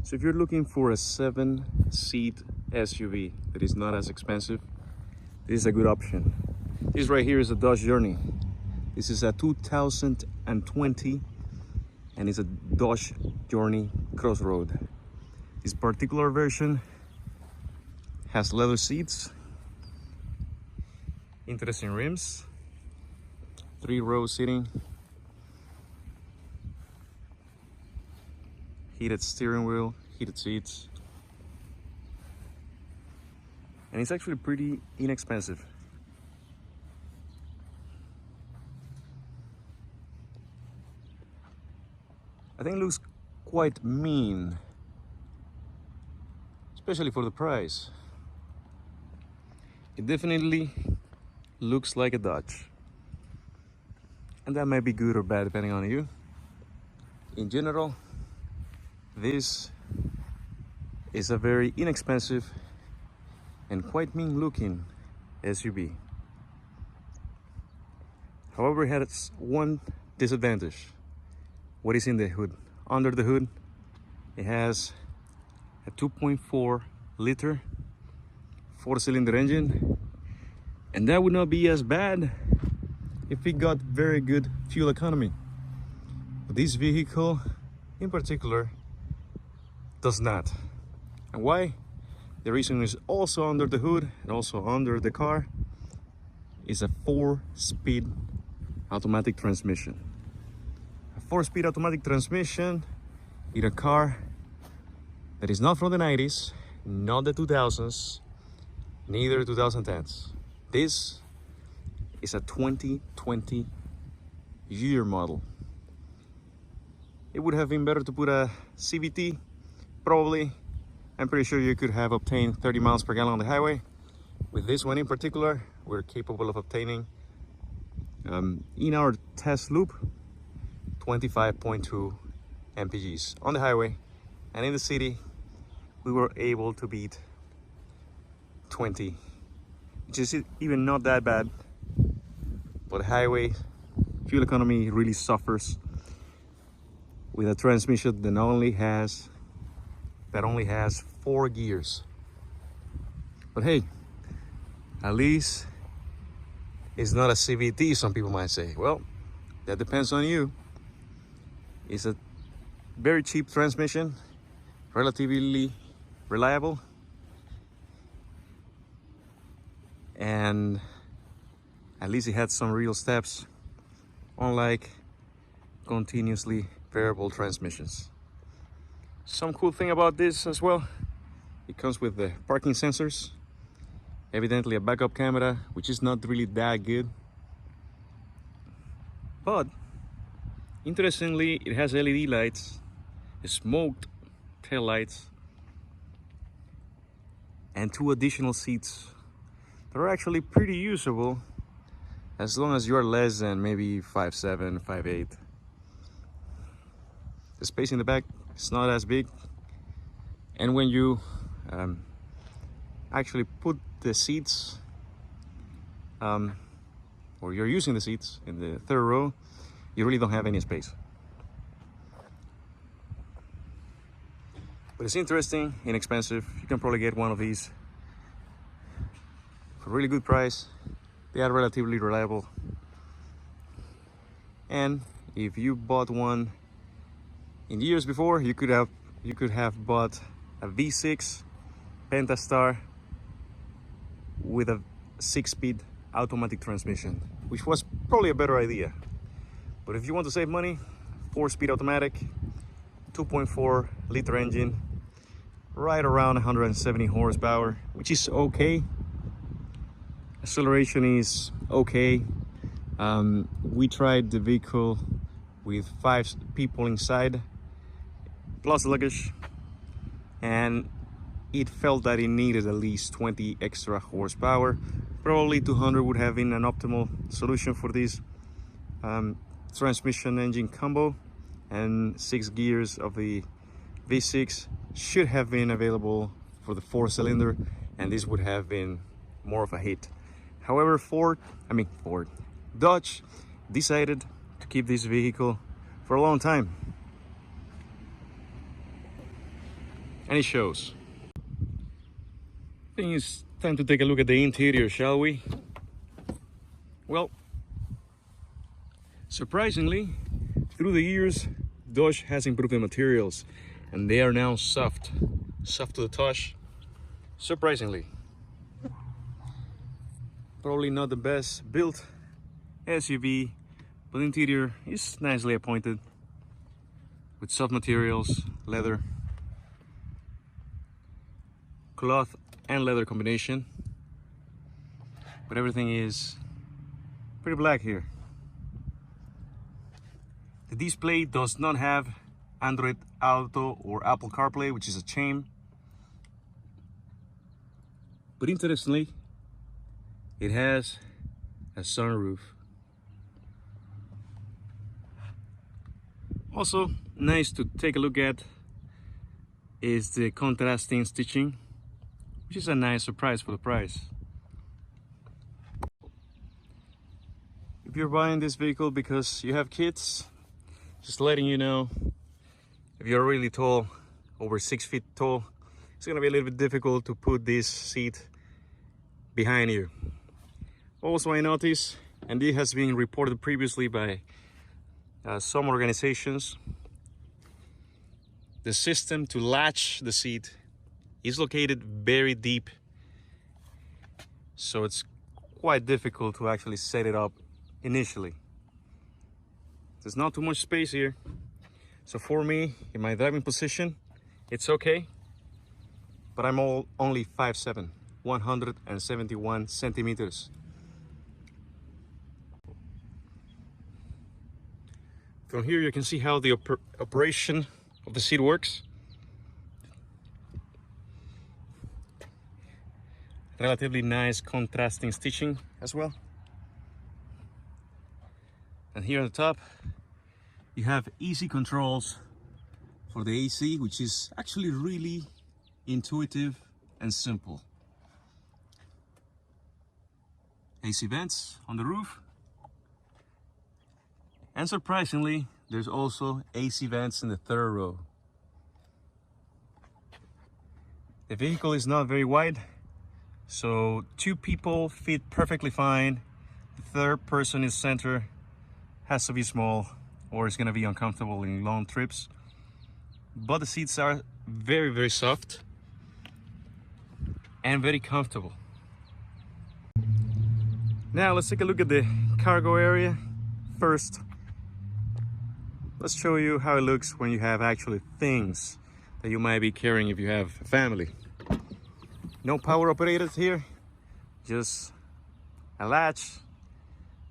So if you're looking for a 7-seat SUV that is not as expensive, this is a good option. This right here is a Dodge Journey. This is a 2020 and it's a Dodge Journey Crossroad. This particular version has leather seats, interesting rims, 3-row seating, heated steering wheel, heated seats, and it's actually pretty inexpensive. I think it looks quite mean, especially for the price. It definitely looks like a Dodge, and that might be good or bad depending on you. In general, this is a very inexpensive and quite mean looking SUV. However, it has one disadvantage. What is in the hood? Under the hood, it has a 2.4 liter 4-cylinder engine, and that would not be as bad if it got very good fuel economy. But this vehicle in particular does not. And why? The reason is also under the hood and also under the car is a 4-speed automatic transmission. A 4-speed automatic transmission in a car that is not from the 90s, not the 2000s, neither 2010s. This is a 2020 year model. It would have been better to put a CVT, probably. I'm pretty sure you could have obtained 30 miles per gallon on the highway. With this one in particular, we're capable of obtaining, in our test loop, 25.2 mpgs on the highway, and in the city we were able to beat 20, which is even not that bad. But highway fuel economy really suffers with a transmission that only has 4 gears. But hey, at least it's not a CVT, some people might say. Well, that depends on you. It's a very cheap transmission, relatively reliable, and at least it had some real steps, unlike continuously variable transmissions. Some cool thing about this as well, it comes with the parking sensors, evidently a backup camera, which is not really that good, but interestingly, it has LED lights, smoked tail lights, and 2 additional seats that are actually pretty usable as long as you're less than maybe 5'7", 5'8". The space in the back is not as big, and when you actually put the seats, or you're using the seats in the 3rd row, you really don't have any space. But it's interesting, inexpensive. You can probably get one of these for a really good price. They are relatively reliable. And if you bought one in years before, you could have bought a V6 Pentastar with a 6-speed automatic transmission, which was probably a better idea. But if you want to save money, 4-speed automatic, 2.4 liter engine, right around 170 horsepower, which is okay. Acceleration is okay. We tried the vehicle with 5 people inside, plus luggage, and it felt that it needed at least 20 extra horsepower. Probably 200 would have been an optimal solution for this transmission engine combo, and 6 gears of the V6 should have been available for the 4-cylinder, and this would have been more of a hit. However, Dodge decided to keep this vehicle for a long time. and it shows. I think it's time to take a look at the interior, shall we? Well, surprisingly, through the years, Dodge has improved the materials and they are now soft to the touch. Surprisingly, probably not the best built SUV, but the interior is nicely appointed with soft materials, leather, cloth and leather combination, but everything is pretty black here. The display does not have Android Auto or Apple CarPlay, which is a shame. But interestingly, it has a sunroof. Also, nice to take a look at is the contrasting stitching, which is a nice surprise for the price. If you're buying this vehicle because you have kids, just letting you know, if you're really tall, over 6 feet tall, it's gonna be a little bit difficult to put this seat behind you. Also, I noticed, and it has been reported previously by some organizations, the system to latch the seat is located very deep, so it's quite difficult to actually set it up initially. There's not too much space here, so for me, in my driving position, it's okay, but I'm only 5'7", 171 centimeters. From here you can see how the operation of the seat works. Relatively nice contrasting stitching as well. And here on the top you have easy controls for the AC, which is actually really intuitive and simple. AC vents on the roof, and surprisingly there's also AC vents in the third row. The vehicle is not very wide, so 2 people fit perfectly fine. The third person in center has to be small or it's gonna be uncomfortable in long trips. But the seats are very, very soft and very comfortable. Now let's take a look at the cargo area. First, let's show you how it looks when you have actually things that you might be carrying if you have a family. No power operators here, just a latch.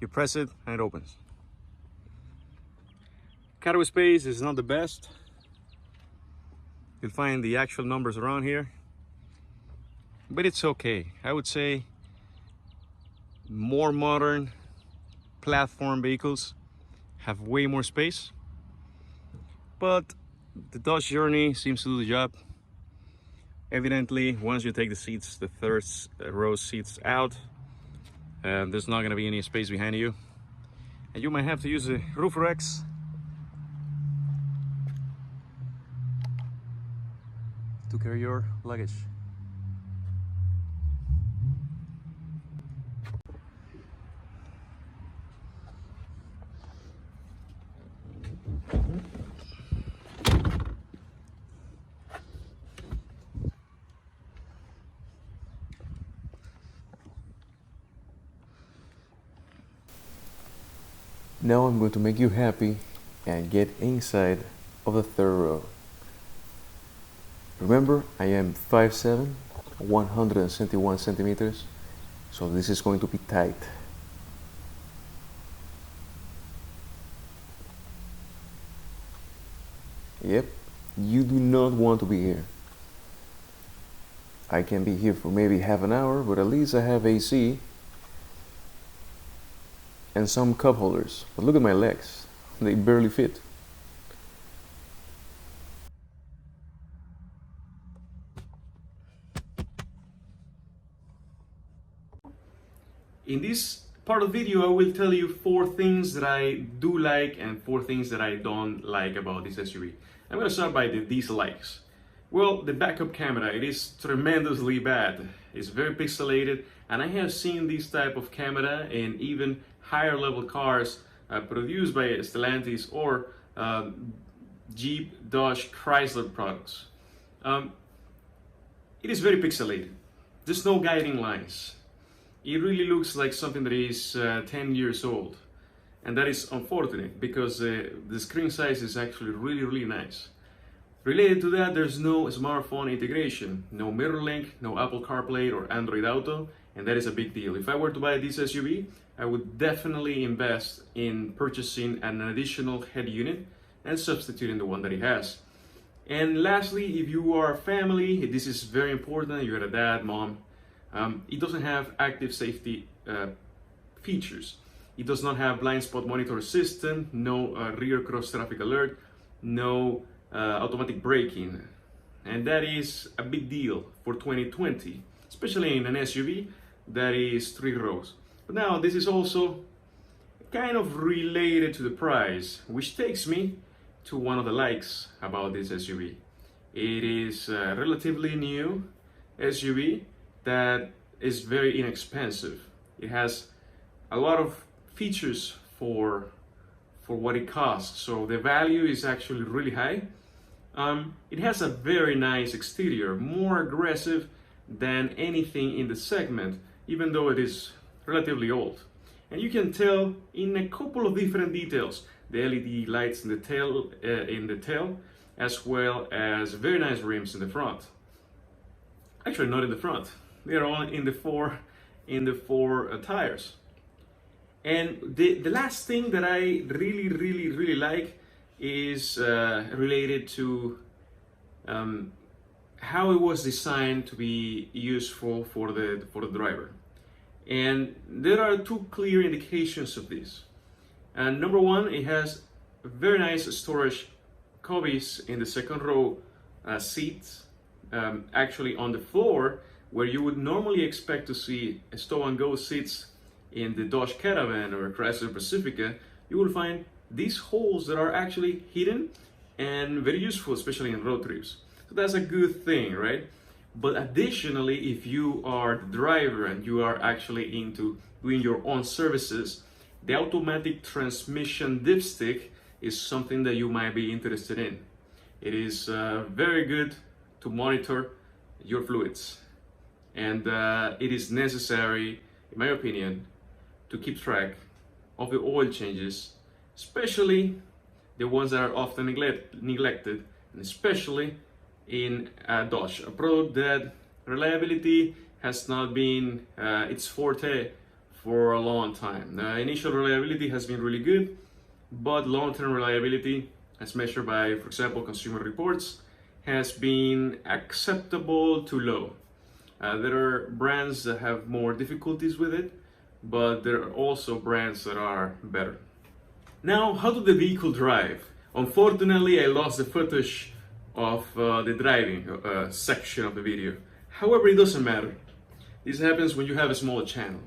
You press it and it opens. Cargo space is not the best. You'll find the actual numbers around here, but it's okay. I would say more modern platform vehicles have way more space, but the Dodge Journey seems to do the job. Evidently, once you take the seats, the third row seats out, there's not going to be any space behind you, and you might have to use the roof racks to carry your luggage. Now I'm going to make you happy and get inside of the third row. Remember, I am 5'7", 171 centimeters, so this is going to be tight. Yep, you do not want to be here. I can be here for maybe half an hour, but at least I have AC and some cup holders. But look at my legs, they barely fit. In this part of the video, I will tell you 4 things that I do like and 4 things that I don't like about this SUV. I'm going to start by the dislikes. Well, the backup camera, it is tremendously bad. It's very pixelated, and I have seen this type of camera in even higher level cars produced by Stellantis or Jeep, Dodge, Chrysler products. It is very pixelated. There's no guiding lines. It really looks like something that is 10 years old. And that is unfortunate because the screen size is actually really nice. Related to that, there's no smartphone integration, no mirror link, no Apple CarPlay or Android Auto, and that is a big deal. If I were to buy this SUV, I would definitely invest in purchasing an additional head unit and substituting the one that it has. And lastly, if you are a family, this is very important, you're a dad, mom, it doesn't have active safety features. It does not have blind spot monitor system, no rear cross traffic alert, no automatic braking, and that is a big deal for 2020, especially in an SUV that is 3 rows. But now this is also kind of related to the price, which takes me to one of the likes about this SUV. It is a relatively new SUV that is very inexpensive. It has a lot of features for what it costs, so the value is actually really high. It has a very nice exterior, more aggressive than anything in the segment, even though it is relatively old. And you can tell in a couple of different details: the LED lights in the tail, as well as very nice rims in the front. Actually, not in the front; they are only in the four tires. And the last thing that I really like is related to how it was designed to be useful for the driver. And there are 2 clear indications of this. And number one, it has very nice storage cubbies in the second row seats, actually on the floor, where you would normally expect to see stow-and-go seats in the Dodge Caravan or Chrysler Pacifica. You will find these holes that are actually hidden and very useful, especially in road trips. So that's a good thing, right? But additionally, if you are the driver and you are actually into doing your own services, the automatic transmission dipstick is something that you might be interested in. It is very good to monitor your fluids, and it is necessary, in my opinion, to keep track of the oil changes, especially the ones that are often neglected, and especially in Dodge, a product that reliability has not been its forte for a long time. Initial reliability has been really good, but long-term reliability, as measured by, for example, Consumer Reports, has been acceptable to low. There are brands that have more difficulties with it, but there are also brands that are better. Now, how did the vehicle drive? Unfortunately, I lost the footage of the driving section of the video. However, it doesn't matter. This happens when you have a small channel.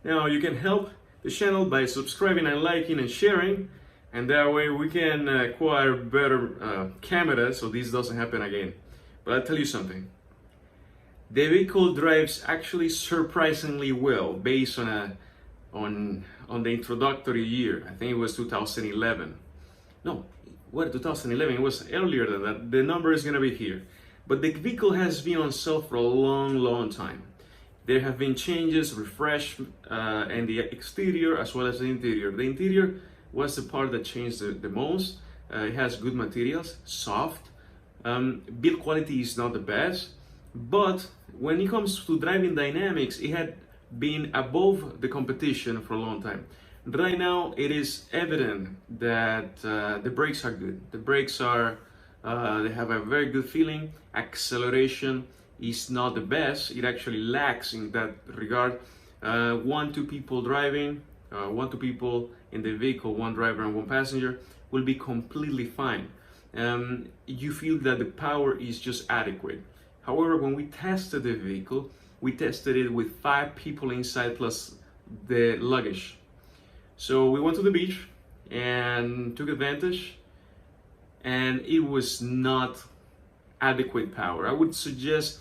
Now, you can help the channel by subscribing and liking and sharing, and that way we can acquire better cameras so this doesn't happen again. But I'll tell you something. The vehicle drives actually surprisingly well based on the introductory year. I think it was 2011. No, what, 2011? It was earlier than that. The number is gonna be here. But the vehicle has been on sale for a long time. There have been changes, refresh, and the exterior as well as the interior. The interior was the part that changed the most. It has good materials, soft. Build quality is not the best, but when it comes to driving dynamics, it had been above the competition for a long time. Right now, it is evident that the brakes are good. The brakes are, they have a very good feeling. Acceleration is not the best. It actually lacks in that regard. 1-2 people driving, 1-2 people in the vehicle, 1 driver and 1 passenger, will be completely fine. You feel that the power is just adequate. However, when we tested the vehicle, we tested it with 5 people inside plus the luggage. So we went to the beach and took advantage, and it was not adequate power. I would suggest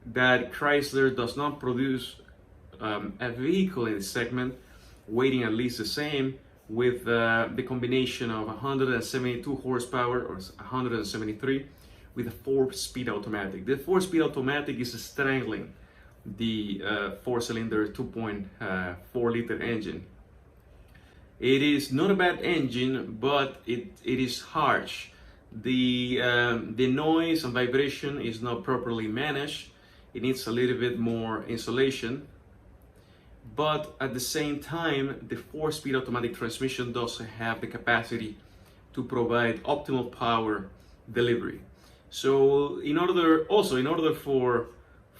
that Chrysler does not produce a vehicle in this segment weighing at least the same with the combination of 172 horsepower or 173 with a 4-speed automatic. The 4-speed automatic is strangling the 4-cylinder 2.4 liter engine. It is not a bad engine, but it is harsh. The noise and vibration is not properly managed. It needs a little bit more insulation. But at the same time, the 4-speed automatic transmission does have the capacity to provide optimal power delivery. So in order for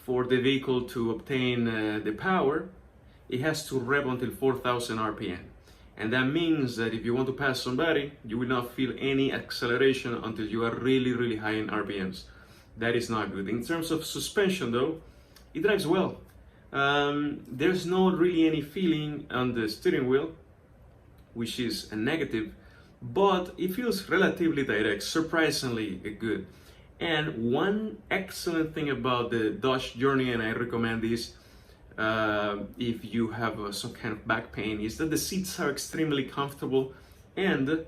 the vehicle to obtain the power, it has to rev until 4,000 RPM. And that means that if you want to pass somebody, you will not feel any acceleration until you are really, really high in RPMs. That is not good. In terms of suspension though, it drives well. There's not really any feeling on the steering wheel, which is a negative, but it feels relatively direct, surprisingly good. And one excellent thing about the Dodge Journey, and I recommend this if you have some kind of back pain, is that the seats are extremely comfortable and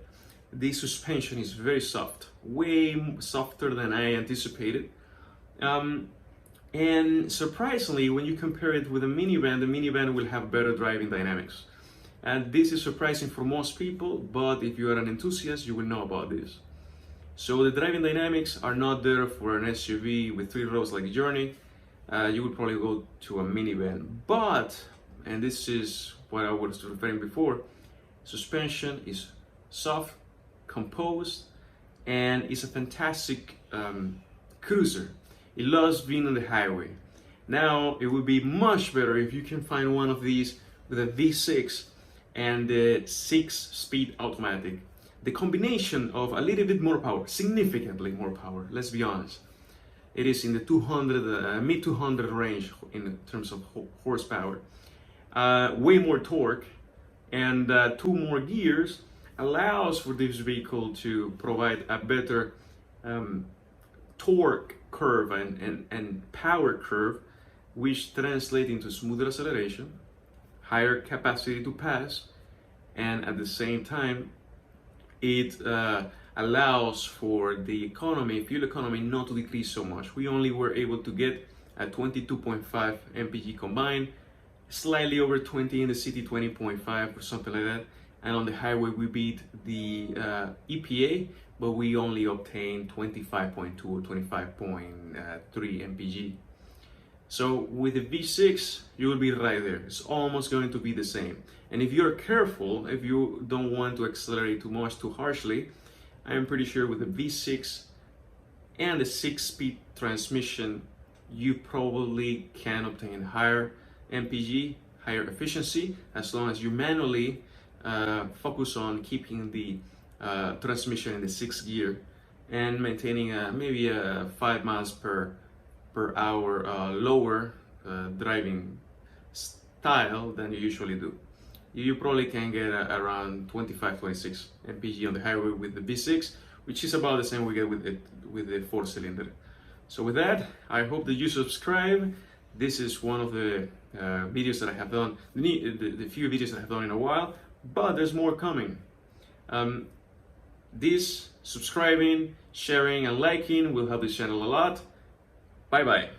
the suspension is very soft, way softer than I anticipated. And surprisingly, when you compare it with a minivan, the minivan will have better driving dynamics. And this is surprising for most people, but if you are an enthusiast, you will know about this. So the driving dynamics are not there for an SUV with 3 rows like Journey. You would probably go to a minivan. But, and this is what I was referring before, suspension is soft, composed, and it's a fantastic cruiser. It loves being on the highway. Now, it would be much better if you can find one of these with a V6 and the 6-speed automatic. The combination of a little bit more power, significantly more power, let's be honest. It is in the 200, mid 200 range in terms of horsepower. Way more torque and 2 more gears allows for this vehicle to provide a better torque curve and power curve, which translate into smoother acceleration, higher capacity to pass, and at the same time it allows for the fuel economy not to decrease so much. We only were able to get a 22.5 mpg combined, slightly over 20 in the city, 20.5 or something like that, and on the highway we beat the EPA, but we only obtained 25.2 or 25.3 mpg. So with the V6, you will be right there. It's almost going to be the same. And if you're careful, if you don't want to accelerate too much, too harshly, I am pretty sure with the V6 and the 6-speed transmission, you probably can obtain higher mpg, higher efficiency, as long as you manually focus on keeping the transmission in the 6th gear and maintaining maybe a 5 miles per hour lower driving style than you usually do. You probably can get around 25-26 mpg on the highway with the V6, which is about the same we get with the 4-cylinder. So with that, I hope that you subscribe. This is one of the videos that I have done, the few videos that I have done in a while, but there's more coming. This subscribing, sharing, and liking will help this channel a lot. Bye bye.